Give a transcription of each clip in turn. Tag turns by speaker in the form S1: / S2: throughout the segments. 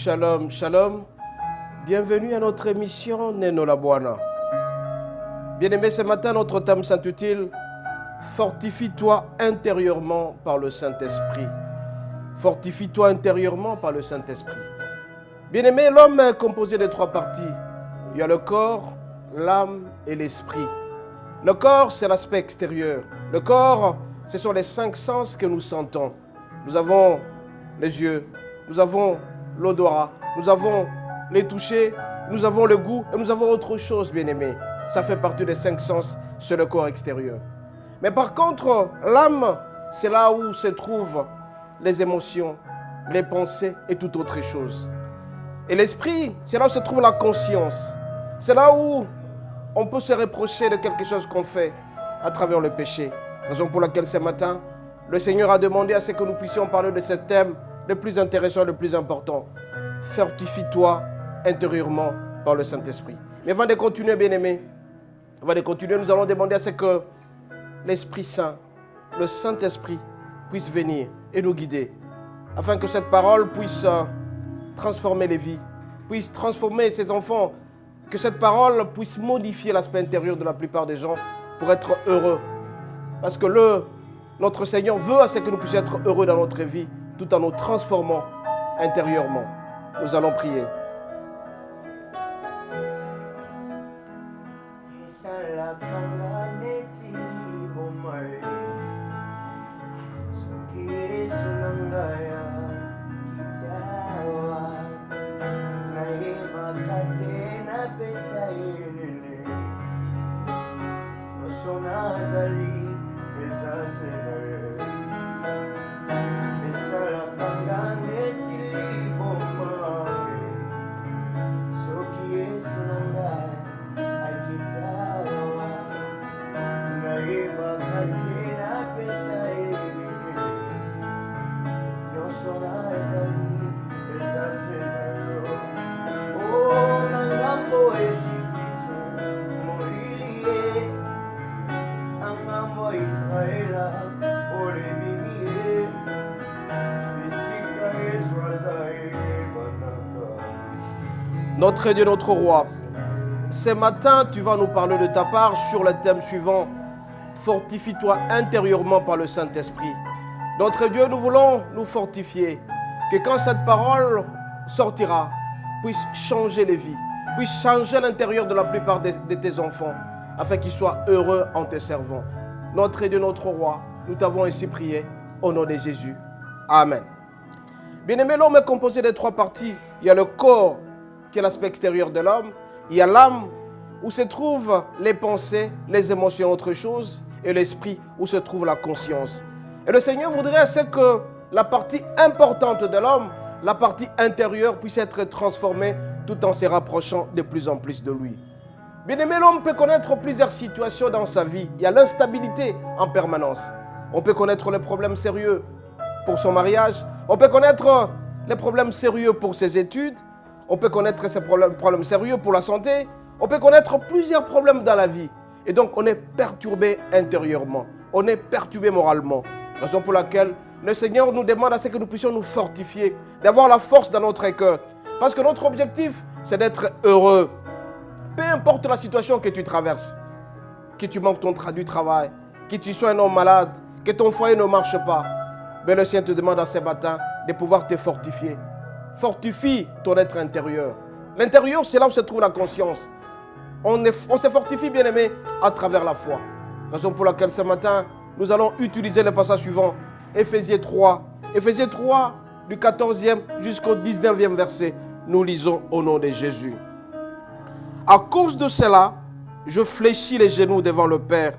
S1: Shalom, shalom. Bienvenue à notre émission Neno la Bwana. Bien-aimés, ce matin, notre thème s'intitule « Fortifie-toi intérieurement par le Saint-Esprit ». Fortifie-toi intérieurement par le Saint-Esprit. Bien-aimés, l'homme est composé de trois parties. Il y a le corps, l'âme et l'esprit. Le corps, c'est l'aspect extérieur. Le corps, ce sont les cinq sens que nous sentons. Nous avons les yeux, nous avons l'odorat, nous avons les touchés, nous avons le goût et nous avons autre chose, bien-aimés. Ça fait partie des cinq sens sur le corps extérieur. Mais par contre, l'âme, c'est là où se trouvent les émotions, les pensées et toute autre chose. Et l'esprit, c'est là où se trouve la conscience. C'est là où on peut se reprocher de quelque chose qu'on fait à travers le péché. Raison pour laquelle ce matin, le Seigneur a demandé à ce que nous puissions parler de ce thème le plus intéressant, le plus important. Fortifie-toi intérieurement par le Saint-Esprit. Mais avant de continuer, bien-aimés, nous allons demander à ce que l'Esprit Saint, le Saint-Esprit, puisse venir et nous guider, afin que cette parole puisse transformer les vies, puisse transformer ces enfants, que cette parole puisse modifier l'aspect intérieur de la plupart des gens pour être heureux. Parce que notre Seigneur veut à ce que nous puissions être heureux dans notre vie, tout en nous transformant intérieurement. Nous allons prier. Notre Dieu, notre roi, ce matin, tu vas nous parler de ta part sur le thème suivant. Fortifie-toi intérieurement par le Saint-Esprit. Notre Dieu, nous voulons nous fortifier. Que quand cette parole sortira, puisse changer les vies, puisse changer l'intérieur de la plupart de tes enfants, afin qu'ils soient heureux en te servant. Notre Dieu, notre roi, nous t'avons ainsi prié au nom de Jésus. Amen. Bien-aimé, l'homme est composé de trois parties. Il y a le corps, qui est l'aspect extérieur de l'homme. Il y a l'âme, où se trouvent les pensées, les émotions, autre chose, et l'esprit, où se trouve la conscience. Et le Seigneur voudrait que la partie importante de l'homme, la partie intérieure, puisse être transformée tout en se rapprochant de plus en plus de lui. Bien-aimé, l'homme peut connaître plusieurs situations dans sa vie. Il y a l'instabilité en permanence. On peut connaître les problèmes sérieux pour son mariage. On peut connaître les problèmes sérieux pour ses études. On peut connaître ces problèmes sérieux pour la santé. On peut connaître plusieurs problèmes dans la vie. Et donc, on est perturbé intérieurement. On est perturbé moralement. Raison pour laquelle le Seigneur nous demande à ce que nous puissions nous fortifier, d'avoir la force dans notre cœur. Parce que notre objectif, c'est d'être heureux. Peu importe la situation que tu traverses, que tu manques du travail, que tu sois un homme malade, que ton foyer ne marche pas, mais le Seigneur te demande à ce matin de pouvoir te fortifier. Fortifie ton être intérieur. L'intérieur, c'est là où se trouve la conscience. On se fortifie, bien-aimé, à travers la foi. Raison pour laquelle ce matin, nous allons utiliser le passage suivant. Éphésiens 3. Éphésiens 3, du 14e jusqu'au 19e verset. Nous lisons au nom de Jésus. À cause de cela, je fléchis les genoux devant le Père,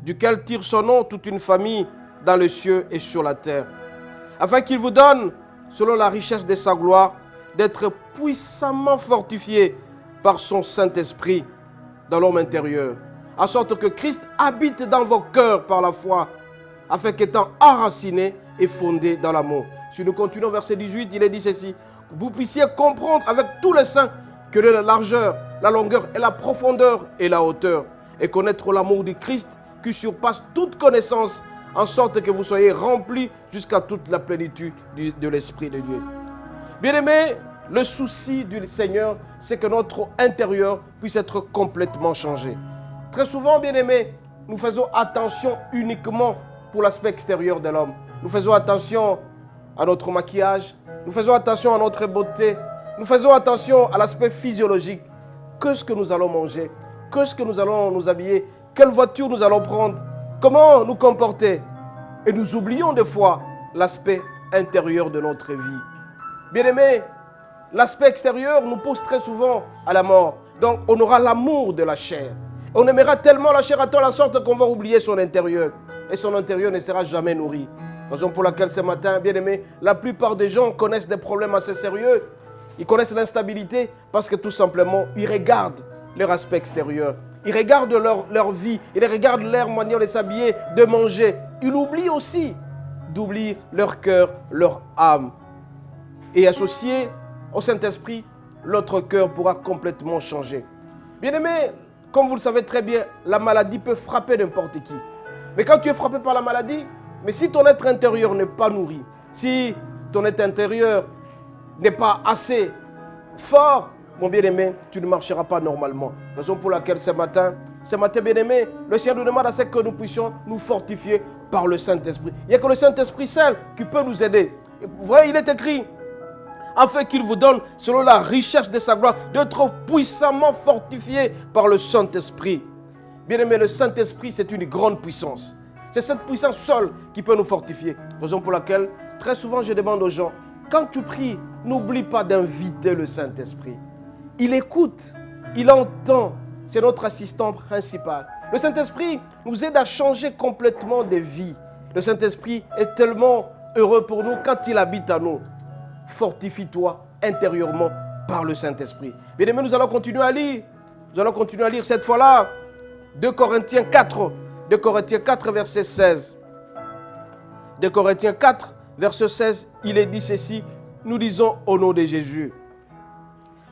S1: duquel tire son nom toute une famille dans les cieux et sur la terre, afin qu'il vous donne, selon la richesse de sa gloire, d'être puissamment fortifié par son Saint-Esprit dans l'homme intérieur, en sorte que Christ habite dans vos cœurs par la foi, afin qu'étant enraciné et fondé dans l'amour. Si nous continuons verset 18, il est dit ceci, que vous puissiez comprendre avec tous les saints que la largeur, la longueur et la profondeur et la hauteur, et connaître l'amour du Christ qui surpasse toute connaissance, en sorte que vous soyez remplis jusqu'à toute la plénitude de l'Esprit de Dieu. Bien-aimés, Le souci du Seigneur, c'est que notre intérieur puisse être complètement changé. Très souvent, bien-aimés, nous faisons attention uniquement pour l'aspect extérieur de l'homme. Nous faisons attention à notre maquillage, nous faisons attention à notre beauté, nous faisons attention à l'aspect physiologique. Qu'est-ce que nous allons manger? Qu'est-ce que nous allons nous habiller? Quelle voiture nous allons prendre? Comment nous comporter? Et nous oublions des fois l'aspect intérieur de notre vie. Bien-aimés, l'aspect extérieur nous pousse très souvent à la mort. Donc, on aura l'amour de la chair. On aimera tellement la chair à telle sorte qu'on va oublier son intérieur. Et son intérieur ne sera jamais nourri. Raison pour laquelle ce matin, bien-aimés, la plupart des gens connaissent des problèmes assez sérieux. Ils connaissent l'instabilité parce que tout simplement, ils regardent leur aspect extérieur. Ils regardent leur vie. Ils regardent leur manière de s'habiller, de manger. Ils oublient aussi d'oublier leur cœur, leur âme. Et associé au Saint-Esprit, notre cœur pourra complètement changer. Bien-aimés, comme vous le savez très bien, la maladie peut frapper n'importe qui. Mais quand tu es frappé par la maladie, mais si ton être intérieur n'est pas nourri, si ton être intérieur n'est pas assez fort, mon bien-aimé, tu ne marcheras pas normalement. Raison pour laquelle ce matin, bien-aimé, le Seigneur nous demande à ce que nous puissions nous fortifier par le Saint-Esprit. Il n'y a que le Saint-Esprit seul qui peut nous aider. Vous voyez, il est écrit, afin qu'il vous donne, selon la richesse de sa gloire, d'être puissamment fortifié par le Saint-Esprit. Bien-aimé, le Saint-Esprit, c'est une grande puissance. C'est cette puissance seule qui peut nous fortifier. Raison pour laquelle, très souvent, je demande aux gens, quand tu pries, n'oublie pas d'inviter le Saint-Esprit. Il écoute, il entend. C'est notre assistant principal. Le Saint-Esprit nous aide à changer complètement de vie. Le Saint-Esprit est tellement heureux pour nous quand il habite à nous. Fortifie-toi intérieurement par le Saint-Esprit. Bien aimé, nous allons continuer à lire. Nous allons continuer à lire cette fois-là 2 Corinthiens 4. 2 Corinthiens 4, verset 16. 2 Corinthiens 4, verset 16, il est dit ceci. Nous disons au nom de Jésus.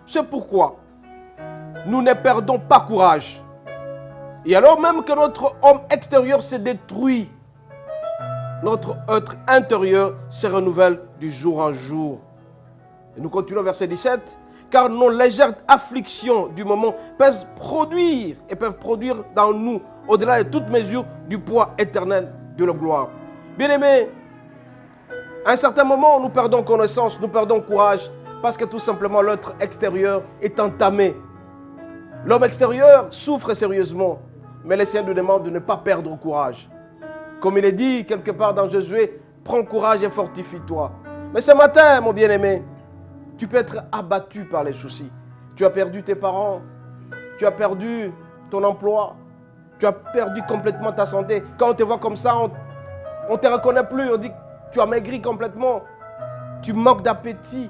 S1: C'est pourquoi nous ne perdons pas courage. Et alors même que notre homme extérieur se détruit, notre être intérieur se renouvelle du jour en jour. Et nous continuons verset 17. Car nos légères afflictions du moment peuvent produire dans nous, au-delà de toute mesure, du poids éternel de la gloire. Bien-aimés, à un certain moment, nous perdons connaissance, nous perdons courage, parce que tout simplement, l'être extérieur est entamé. L'homme extérieur souffre sérieusement, mais le Seigneur nous demande de ne pas perdre courage. Comme il est dit quelque part dans Josué, prends courage et fortifie-toi. Mais ce matin, mon bien-aimé, tu peux être abattu par les soucis. Tu as perdu tes parents, tu as perdu ton emploi, tu as perdu complètement ta santé. Quand on te voit comme ça, on ne te reconnaît plus, on dit que tu as maigri complètement, tu manques d'appétit.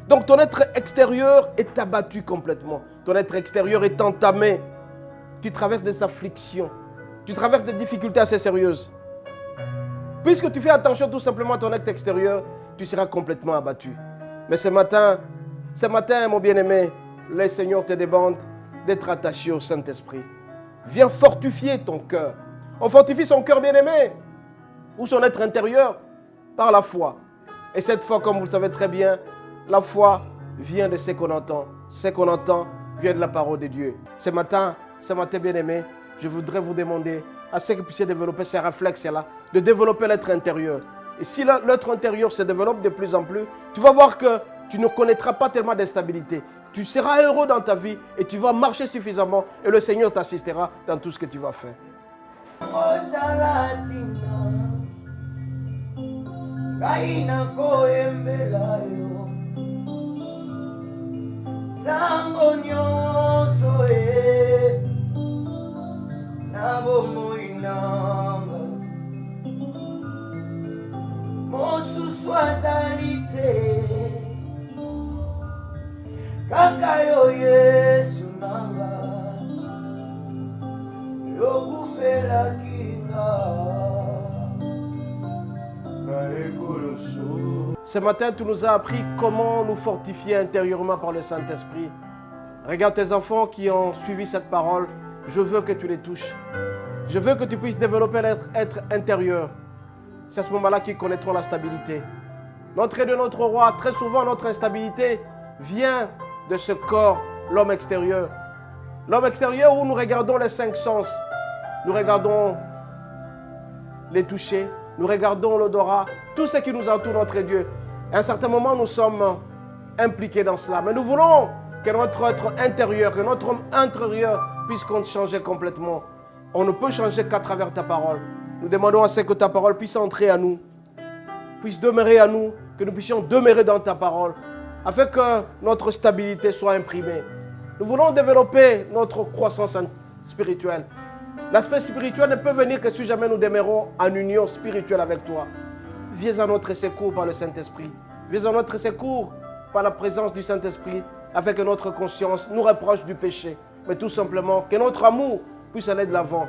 S1: Donc ton être extérieur est abattu complètement. Ton être extérieur est entamé. Tu traverses des afflictions, tu traverses des difficultés assez sérieuses. Puisque tu fais attention tout simplement à ton être extérieur, tu seras complètement abattu. Mais ce matin, mon bien-aimé, le Seigneur te demande d'être attaché au Saint-Esprit. Viens fortifier ton cœur. On fortifie son cœur bien-aimé ou son être intérieur par la foi. Et cette foi, comme vous le savez très bien, la foi vient de ce qu'on entend. Ce qu'on entend vient de la parole de Dieu. Ce matin bien-aimé, je voudrais vous demander à ce que vous puissiez développer ces réflexes-là, de développer l'être intérieur. Et si l'être intérieur se développe de plus en plus, tu vas voir que tu ne connaîtras pas tellement d'instabilité. Tu seras heureux dans ta vie et tu vas marcher suffisamment et le Seigneur t'assistera dans tout ce que tu vas faire.
S2: Kakayo Yesu nanga yokufela kinga kaekoloso.
S1: Ce matin, tu nous as appris comment nous fortifier intérieurement par le Saint-Esprit. Regarde tes enfants qui ont suivi cette parole. Je veux que tu les touches. Je veux que tu puisses développer l'être intérieur. C'est à ce moment-là qu'ils connaîtront la stabilité. L'entrée de notre roi, très souvent notre instabilité vient de ce corps, l'homme extérieur. L'homme extérieur où nous regardons les 5 sens. Nous regardons les touchés, nous regardons l'odorat, tout ce qui nous entoure, notre Dieu. À un certain moment, nous sommes impliqués dans cela. Mais nous voulons que notre être intérieur, que notre homme intérieur puisse changer complètement. On ne peut changer qu'à travers ta parole. Nous demandons à ce que ta parole puisse entrer à nous, puisse demeurer à nous, que nous puissions demeurer dans ta parole, afin que notre stabilité soit imprimée. Nous voulons développer notre croissance spirituelle. L'aspect spirituel ne peut venir que si jamais nous demeurons en union spirituelle avec toi. Viens à notre secours par le Saint-Esprit. Viens à notre secours par la présence du Saint-Esprit, afin que notre conscience nous reproche du péché, mais tout simplement que notre amour puisse aller de l'avant.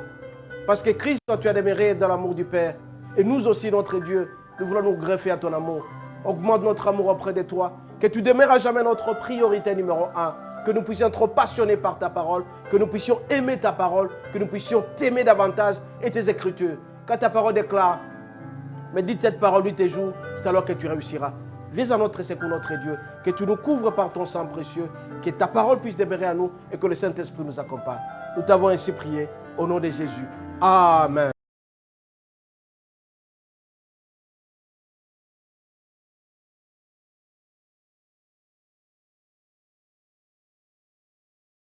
S1: Parce que Christ, toi, tu as demeuré dans l'amour du Père. Et nous aussi, notre Dieu, nous voulons nous greffer à ton amour. Augmente notre amour auprès de toi. Que tu demeures à jamais notre priorité numéro 1. Que nous puissions être passionnés par ta parole. Que nous puissions aimer ta parole. Que nous puissions t'aimer davantage et tes écritures. Quand ta parole déclare, mais dites cette parole nuit et jour, c'est alors que tu réussiras. Viens à notre secours, notre Dieu. Que tu nous couvres par ton sang précieux. Que ta parole puisse demeurer à nous et que le Saint-Esprit nous accompagne. Nous t'avons ainsi prié au nom de Jésus. Amen.